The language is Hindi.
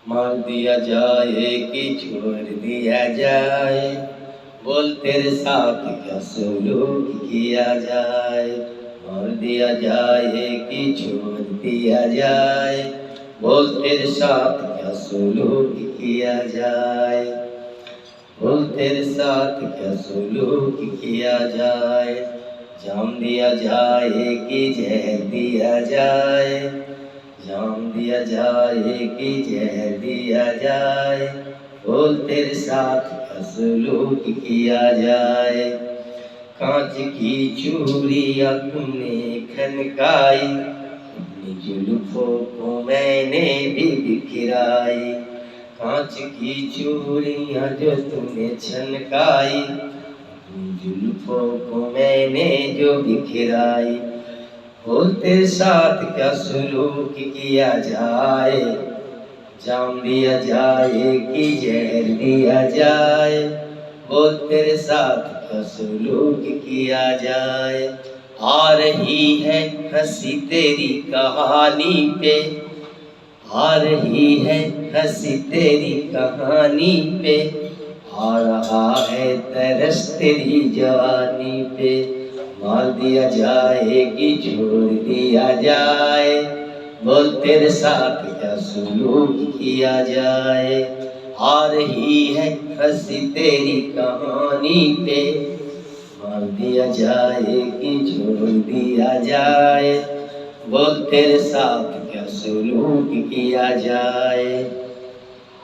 मार दिया जाए कि छोड़ दिया जाए, बोल तेरे साथ क्या सलूक किया जाए। मार दिया जाए कि छोड़ दिया जाए, बोल तेरे साथ क्या सलूक किया जाए। बोल तेरे साथ क्या सलूक किया जाए। जाम दिया जाए कि जहर दिया जाए, जाम दिया जाए कि जहर दिया जाए, बोल तेरे साथ क्या सलूक किया जाए। कांच की चूड़ियां तुमने खनकाई, अपनी जुल्फों को मैंने भी बिखराई। कांच की चूड़ियां जो तुमने छनकाई, अपनी जुल्फों को मैंने जो बिखराई। बोल तेरे साथ क्या सलूक किया जाए। जाम दिया जाए कि जहर दिया जाए, बोल तेरे साथ क्या सलूक किया जाए। आ रही है हंसी तेरी कहानी पे, आ रही है हंसी तेरी कहानी पे, आ रहा है तरस तेरी जवानी पे। मार दिया जाए कि छोड़ दिया जाए, बोल तेरे साथ क्या सलूक किया जाए। आ रही है हंसी तेरी कहानी पे, मार दिया जाए कि छोड़ दिया जाए, बोल तेरे साथ क्या सलूक किया जाए।